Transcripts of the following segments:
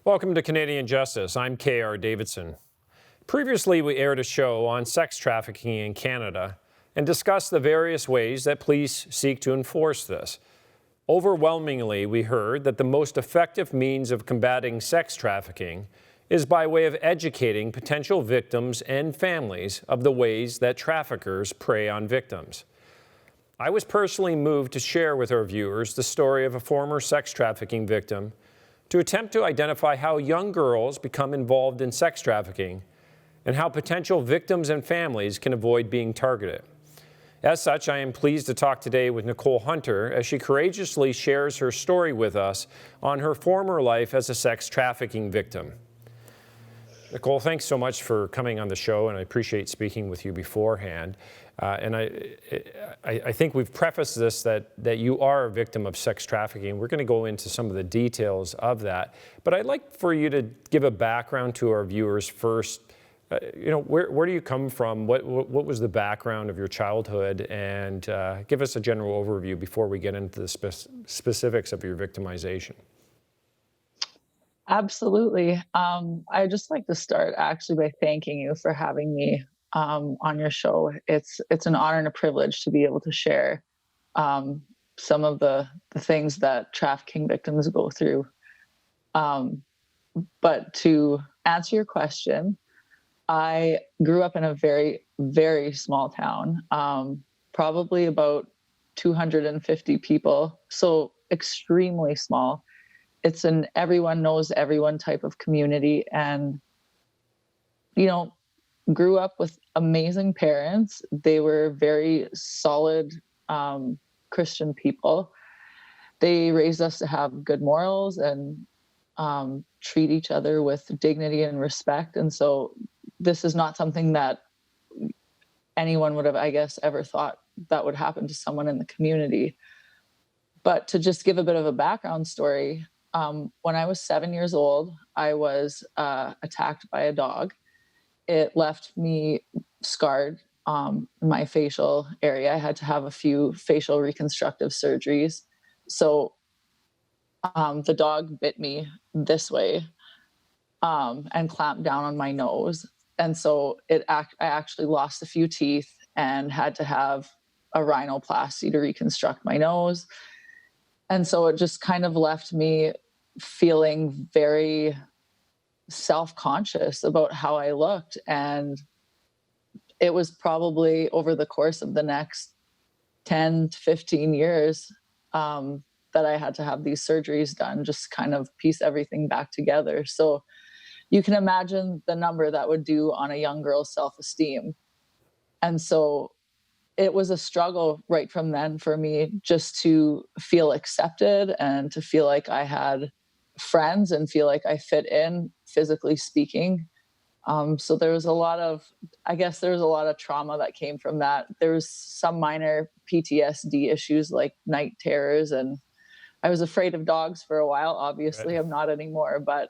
Welcome to Canadian Justice. I'm K.R. Davidson. Previously, we aired a show on sex trafficking in Canada and discussed the various ways that police seek to enforce this. Overwhelmingly, we heard that the most effective means of combating sex trafficking is by way of educating potential victims and families of the ways that traffickers prey on victims. I was personally moved to share with our viewers the story of a former sex trafficking victim to attempt to identify how young girls become involved in sex trafficking and how potential victims and families can avoid being targeted. As such, I am pleased to talk today with Nicole Hunter as she courageously shares her story with us on her former life as a sex trafficking victim. Nicole, thanks so much for coming on the show, and I appreciate speaking with you beforehand. And I think we've prefaced this that you are a victim of sex trafficking. We're going to go into some of the details of that. But I'd like for you to give a background to our viewers first. Where do you come from? What was the background of your childhood? And give us a general overview before we get into the specifics of your victimization. Absolutely. I'd just like to start actually by thanking you for having me on your show. It's an honor and a privilege to be able to share some of the things that trafficking victims go through. But to answer your question, I grew up in a very, very small town, probably about 250 people, so extremely small. It's an everyone knows everyone type of community, and, grew up with amazing parents. They were very solid Christian people. They raised us to have good morals and treat each other with dignity and respect. And so this is not something that anyone would have, I guess, ever thought that would happen to someone in the community. But to just give a bit of a background story, when I was 7 years old, I was attacked by a dog. It left me scarred in my facial area. I had to have a few facial reconstructive surgeries. So the dog bit me this way and clamped down on my nose. And so I actually lost a few teeth and had to have a rhinoplasty to reconstruct my nose. And so it just kind of left me feeling very self-conscious about how I looked. And it was probably over the course of the next 10 to 15 years that I had to have these surgeries done, just kind of piece everything back together. So you can imagine the number that would do on a young girl's self-esteem. And so it was a struggle right from then for me just to feel accepted and to feel like I had friends and feel like I fit in, physically speaking. So there was a lot of trauma that came from that. There was some minor PTSD issues like night terrors, and I was afraid of dogs for a while. Obviously, I'm not anymore, but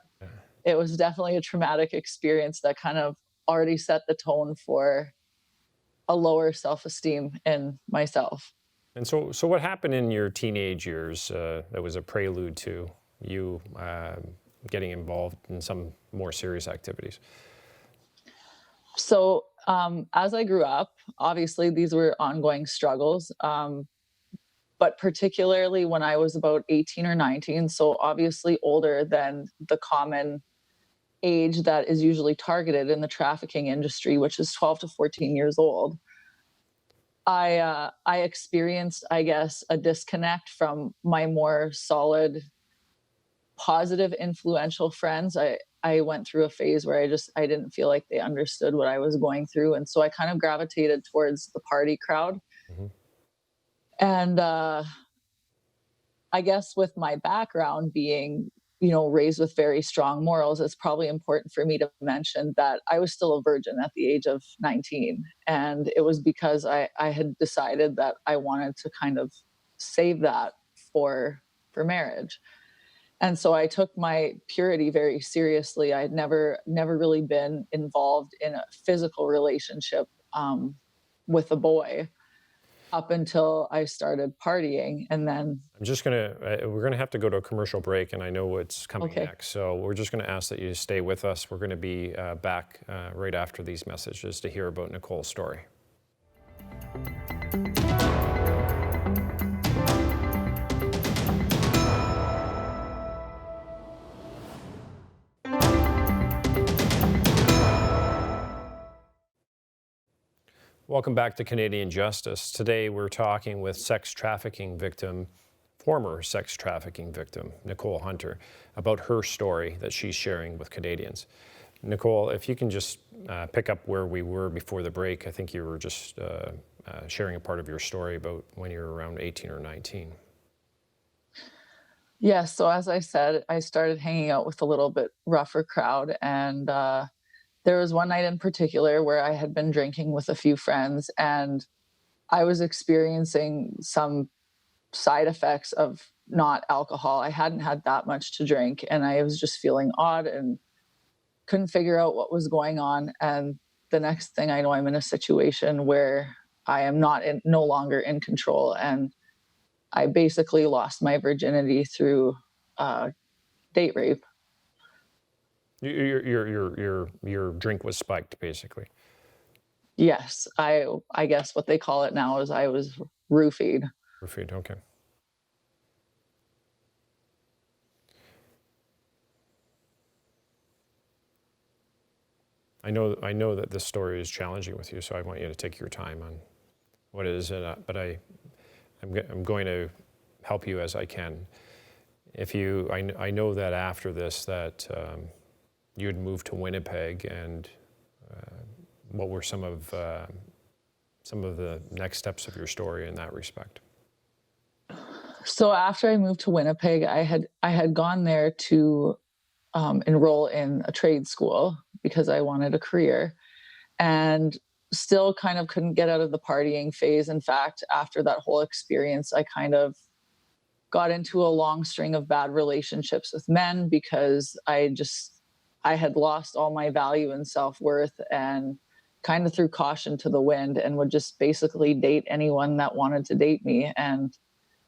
it was definitely a traumatic experience that kind of already set the tone for a lower self-esteem in myself. And so what happened in your teenage years that was a prelude to you getting involved in some more serious activities? So as I grew up, obviously these were ongoing struggles, but particularly when I was about 18 or 19, so obviously older than the common age that is usually targeted in the trafficking industry, which is 12 to 14 years old. I experienced, I guess, a disconnect from my more solid, positive, influential friends. I went through a phase where I didn't feel like they understood what I was going through. And so I kind of gravitated towards the party crowd. Mm-hmm. And I guess with my background being, raised with very strong morals, it's probably important for me to mention that I was still a virgin at the age of 19. And it was because I had decided that I wanted to kind of save that for marriage. And so I took my purity very seriously. I had never really been involved in a physical relationship with a boy. up until I started partying. And then, we're gonna have to go to a commercial break, and I know what's coming okay. next. So we're just gonna ask that you stay with us. We're gonna be back right after these messages to hear about Nicole's story. Welcome back to Canadian Justice. Today we're talking with former sex trafficking victim, Nicole Hunter, about her story that she's sharing with Canadians. Nicole, if you can just pick up where we were before the break. I think you were just sharing a part of your story about when you were around 18 or 19. Yeah, so as I said, I started hanging out with a little bit rougher crowd, and there was one night in particular where I had been drinking with a few friends, and I was experiencing some side effects of not alcohol. I hadn't had that much to drink, and I was just feeling odd and couldn't figure out what was going on. And the next thing I know, I'm in a situation where I am no longer in control, and I basically lost my virginity through date rape. Your drink was spiked, basically. Yes, I guess what they call it now is I was roofied. Roofied, okay. I know that this story is challenging with you, so I want you to take your time on what it is. But I'm going to help you as I can. I know that after this that you had moved to Winnipeg, and what were some of the next steps of your story in that respect? So after I moved to Winnipeg, I had gone there to enroll in a trade school because I wanted a career, and still kind of couldn't get out of the partying phase. In fact, after that whole experience, I kind of got into a long string of bad relationships with men because I had lost all my value and self-worth, and kind of threw caution to the wind and would just basically date anyone that wanted to date me, and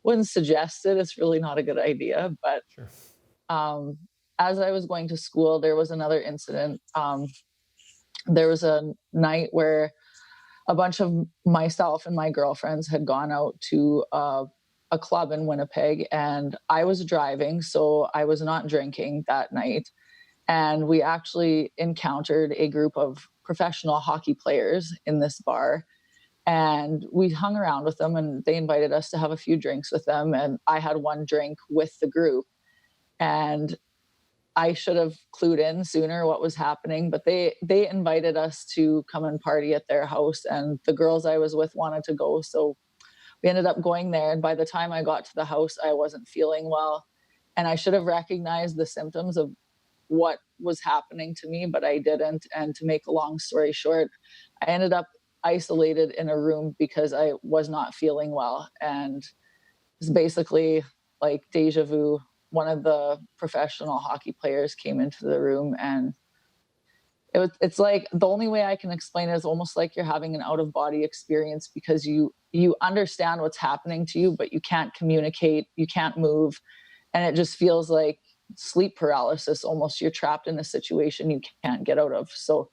wouldn't suggest it. It's really not a good idea. But Sure. As I was going to school, there was another incident. There was a night where a bunch of myself and my girlfriends had gone out to a club in Winnipeg, and I was driving, so I was not drinking that night. And we actually encountered a group of professional hockey players in this bar, and we hung around with them, and they invited us to have a few drinks with them. And I had one drink with the group, and I should have clued in sooner what was happening, but they invited us to come and party at their house, and the girls I was with wanted to go, so we ended up going there. And by the time I got to the house, I wasn't feeling well, and I should have recognized the symptoms of what was happening to me, but I didn't. And to make a long story short, I ended up isolated in a room because I was not feeling well, and it's basically like deja vu. One of the professional hockey players came into the room, and it's like, the only way I can explain it is almost like you're having an out of body experience, because you understand what's happening to you, but you can't communicate, you can't move, and it just feels like sleep paralysis almost. You're trapped in a situation you can't get out of. So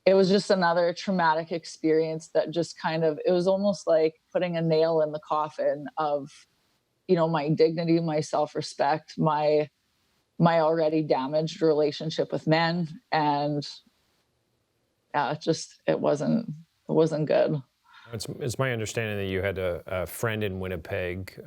it was just another traumatic experience that just kind of, it was almost like putting a nail in the coffin of, my dignity, my self-respect, my already damaged relationship with men. And yeah, it wasn't good. It's my understanding that you had a friend in Winnipeg,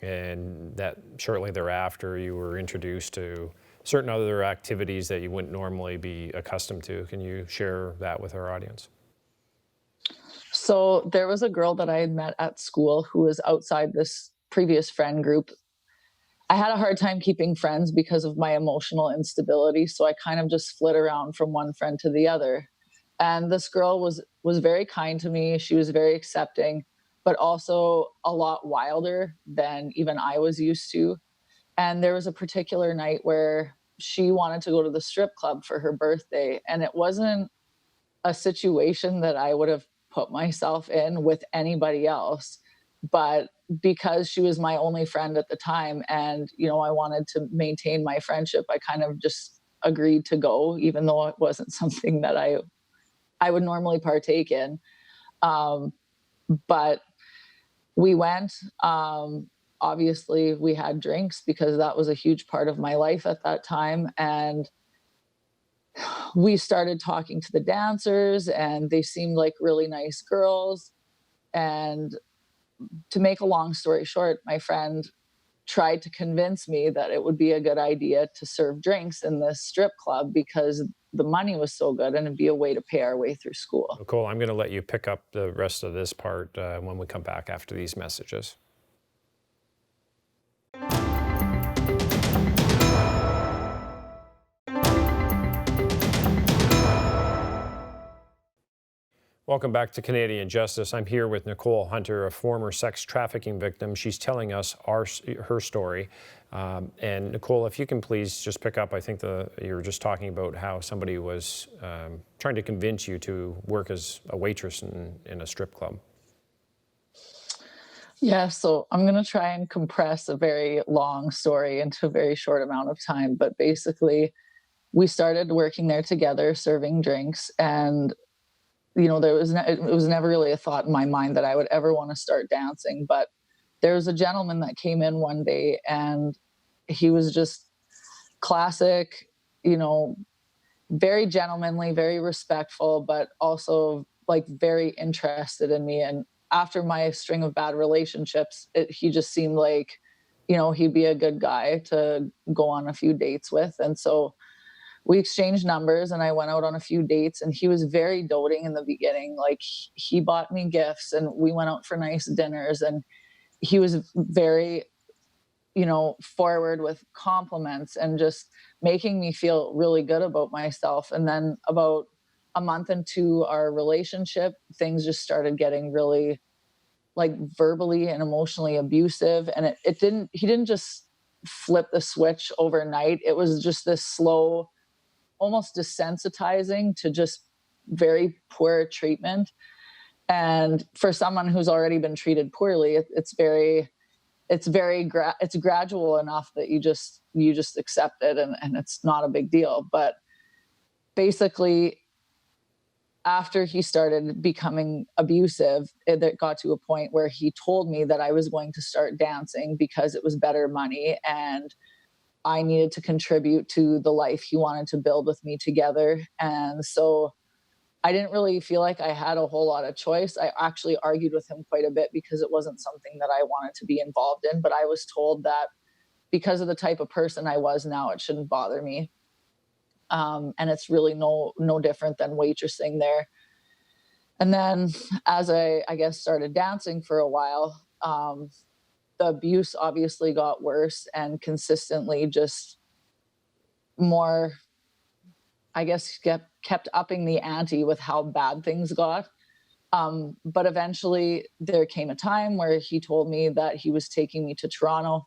and that shortly thereafter you were introduced to certain other activities that you wouldn't normally be accustomed to. Can you share that with our audience? So there was a girl that I had met at school who was outside this previous friend group. I had a hard time keeping friends because of my emotional instability, so I kind of just flit around from one friend to the other. And this girl was very kind to me. She was very accepting, but also a lot wilder than even I was used to. And there was a particular night where she wanted to go to the strip club for her birthday, and it wasn't a situation that I would have put myself in with anybody else. But because she was my only friend at the time, and I wanted to maintain my friendship, I kind of just agreed to go, even though it wasn't something that I would normally partake in. Um, but we went. Obviously, we had drinks because that was a huge part of my life at that time. And we started talking to the dancers, and they seemed like really nice girls. And to make a long story short, my friend tried to convince me that it would be a good idea to serve drinks in this strip club because the money was so good and it'd be a way to pay our way through school. Nicole, I'm going to let you pick up the rest of this part when we come back after these messages. Welcome back to Canadian Justice. I'm here with Nicole Hunter, a former sex trafficking victim. She's telling us her story. And Nicole, if you can please just pick up, I think you were just talking about how somebody was trying to convince you to work as a waitress in a strip club. Yeah, so I'm going to try and compress a very long story into a very short amount of time. But basically, we started working there together, serving drinks. And it was never really a thought in my mind that I would ever want to start dancing. But there was a gentleman that came in one day, and he was just classic, very gentlemanly, very respectful, but also like very interested in me. And after my string of bad relationships, he just seemed like, he'd be a good guy to go on a few dates with. And so we exchanged numbers, and I went out on a few dates, and he was very doting in the beginning. Like, he bought me gifts, and we went out for nice dinners, and he was very, forward with compliments and just making me feel really good about myself. And then about a month into our relationship, things just started getting really like verbally and emotionally abusive. And he didn't just flip the switch overnight. It was just this slow, almost desensitizing to just very poor treatment. And for someone who's already been treated poorly, it's gradual enough that you just accept it, and it's not a big deal. But basically, after he started becoming abusive, it got to a point where he told me that I was going to start dancing because it was better money, and I needed to contribute to the life he wanted to build with me together. And so I didn't really feel like I had a whole lot of choice. I actually argued with him quite a bit because it wasn't something that I wanted to be involved in. But I was told that because of the type of person I was now, it shouldn't bother me. And it's really no different than waitressing there. And then as I guess, started dancing for a while, the abuse obviously got worse and consistently just more, I guess, kept upping the ante with how bad things got. But eventually there came a time where he told me that he was taking me to Toronto.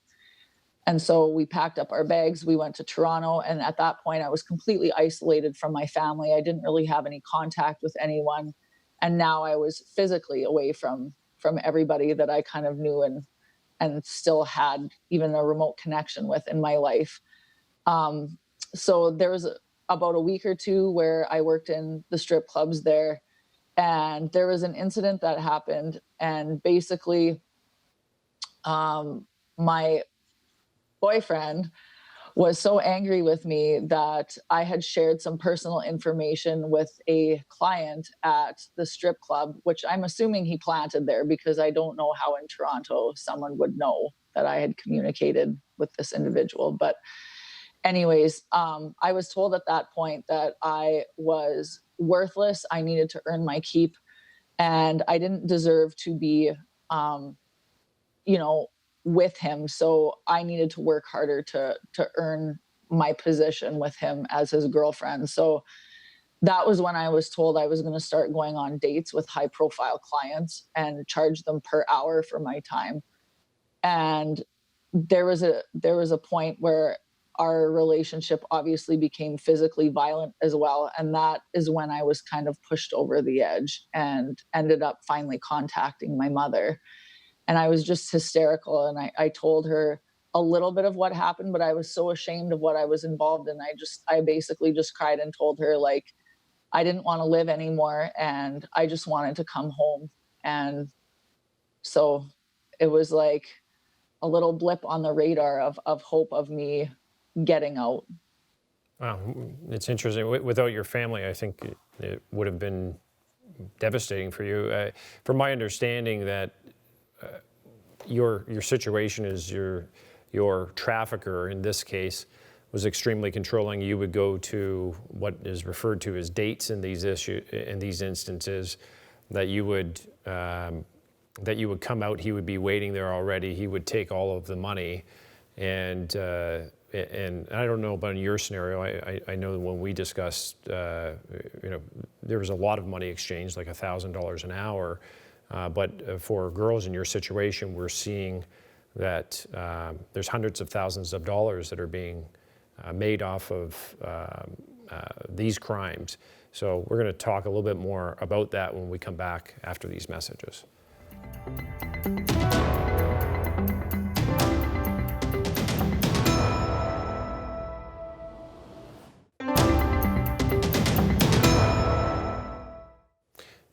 And so we packed up our bags, we went to Toronto. And at that point, I was completely isolated from my family. I didn't really have any contact with anyone. And now I was physically away from everybody that I kind of knew and still had even a remote connection with in my life. So there was about a week or two where I worked in the strip clubs there, and there was an incident that happened. And basically, my boyfriend was so angry with me that I had shared some personal information with a client at the strip club, which I'm assuming he planted there because I don't know how in Toronto someone would know that I had communicated with this individual. But anyways, I was told at that point that I was worthless. I needed to earn my keep, and I didn't deserve to be, with him. So I needed to work harder to earn my position with him as his girlfriend. So that was when I was told I was going to start going on dates with high profile clients and charge them per hour for my time. And there was a point where our relationship obviously became physically violent as well. And that is when I was kind of pushed over the edge and ended up finally contacting my mother. And I was just hysterical. And I told her a little bit of what happened, but I was so ashamed of what I was involved in. I basically just cried and told her, like, I didn't want to live anymore and I just wanted to come home. And so it was like a little blip on the radar of hope of me getting out. Wow, it's interesting. Without your family, I think it would have been devastating for you. From my understanding, that your situation is your trafficker in this case was extremely controlling. You would go to what is referred to as dates in these instances. That you would come out. He would be waiting there already. He would take all of the money, and I don't know about in your scenario. I know that when we discussed, there was a lot of money exchanged, like $1,000 an hour. But for girls in your situation, we're seeing that there's hundreds of thousands of dollars that are being made off of these crimes. So we're going to talk a little bit more about that when we come back after these messages.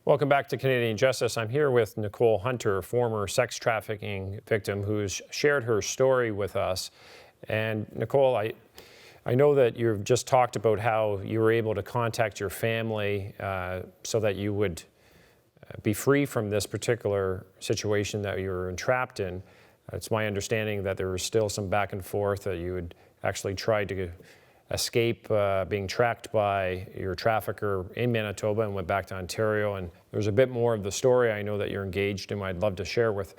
Welcome back to Canadian Justice. I'm here with Nicole Hunter, a former sex trafficking victim who's shared her story with us. And Nicole, I know that you've just talked about how you were able to contact your family so that you would be free from this particular situation that you were entrapped in. It's my understanding that there was still some back and forth, that you had actually tried to escape being tracked by your trafficker in Manitoba and went back to Ontario. And there's a bit more of the story I know that you're engaged in. I'd love to share with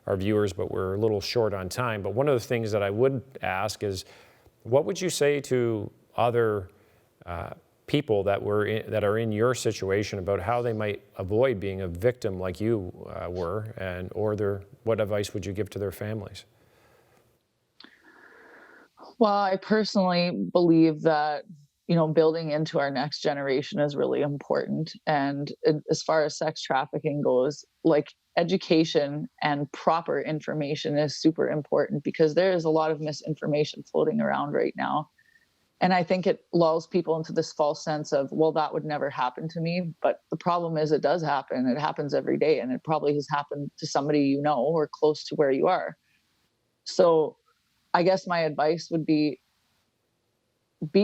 our viewers, but we're a little short on time. But one of the things that I would ask is, what would you say to other people that are in your situation about how they might avoid being a victim like you were, what advice would you give to their families? Well, I personally believe that, building into our next generation is really important. And as far as sex trafficking goes, like, education and proper information is super important, because there is a lot of misinformation floating around right now. And I think it lulls people into this false sense of, well, that would never happen to me. But the problem is, it does happen. It happens every day. And it probably has happened to somebody you know or close to where you are. So I guess my advice would be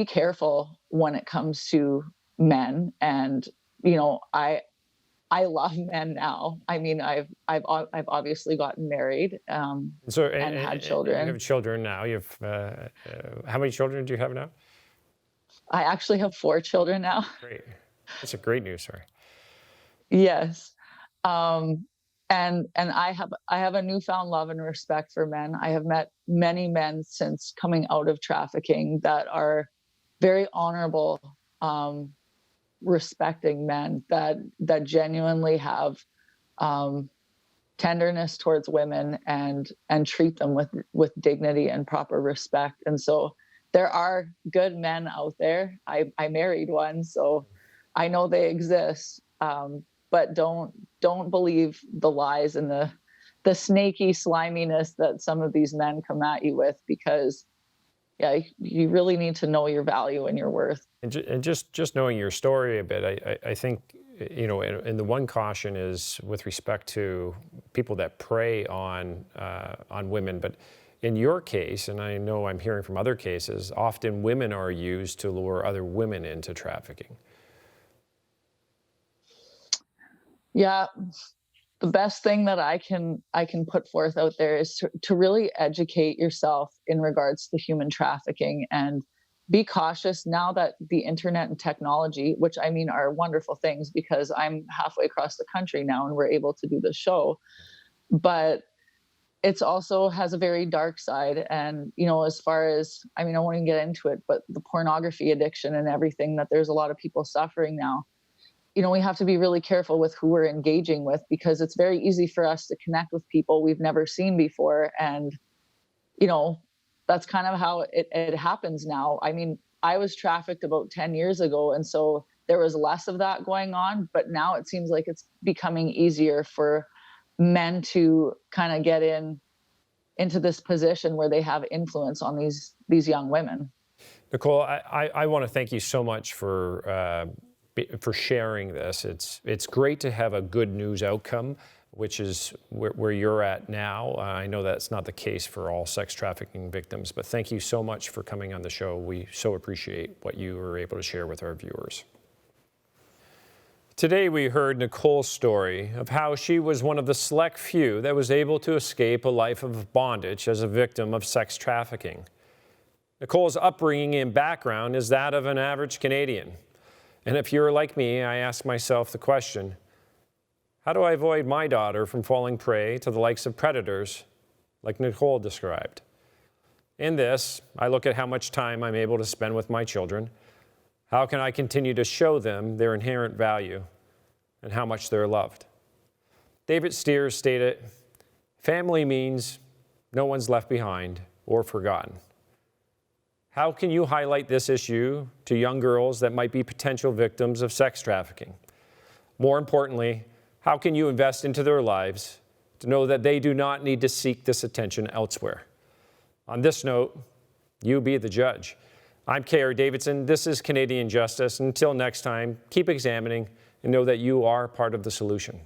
careful when it comes to men. And, I love men now. I mean, I've obviously gotten married and had children. You have children now. You have how many children do you have now? I actually have 4 children now. Great. That's a great news story. Yes. And I have a newfound love and respect for men. I have met many men since coming out of trafficking that are very honorable, respecting men that genuinely have tenderness towards women and treat them with dignity and proper respect. And so there are good men out there. I married one, so I know they exist. But don't believe the lies and the snaky sliminess that some of these men come at you with, because you really need to know your value and your worth. And just knowing your story a bit, I think, and the one caution is with respect to people that prey on women. But in your case, and I know I'm hearing from other cases, often women are used to lure other women into trafficking. Yeah, the best thing that I can put forth out there is to really educate yourself in regards to human trafficking, and be cautious now that the internet and technology, which I mean are wonderful things, because I'm halfway across the country now and we're able to do the show, but it's also has a very dark side. And, as far as, I mean, I won't even get into it, but the pornography addiction and everything that there's a lot of people suffering now, we have to be really careful with who we're engaging with, because it's very easy for us to connect with people we've never seen before. And, that's kind of how it happens now. I mean, I was trafficked about 10 years ago, and so there was less of that going on, but now it seems like it's becoming easier for men to kind of get into this position where they have influence on these young women. Nicole, I want to thank you so much for sharing this. It's great to have a good news outcome, which is where you're at now. I know that's not the case for all sex trafficking victims, but thank you so much for coming on the show. We so appreciate what you were able to share with our viewers. Today we heard Nicole's story of how she was one of the select few that was able to escape a life of bondage as a victim of sex trafficking. Nicole's upbringing and background is that of an average Canadian. And if you're like me, I ask myself the question, how do I avoid my daughter from falling prey to the likes of predators like Nicole described? In this, I look at how much time I'm able to spend with my children. How can I continue to show them their inherent value and how much they're loved? David Steers stated, family means no one's left behind or forgotten. How can you highlight this issue to young girls that might be potential victims of sex trafficking? More importantly, how can you invest into their lives to know that they do not need to seek this attention elsewhere? On this note, you be the judge. I'm K.R. Davidson. This is Canadian Justice. Until next time, keep examining and know that you are part of the solution.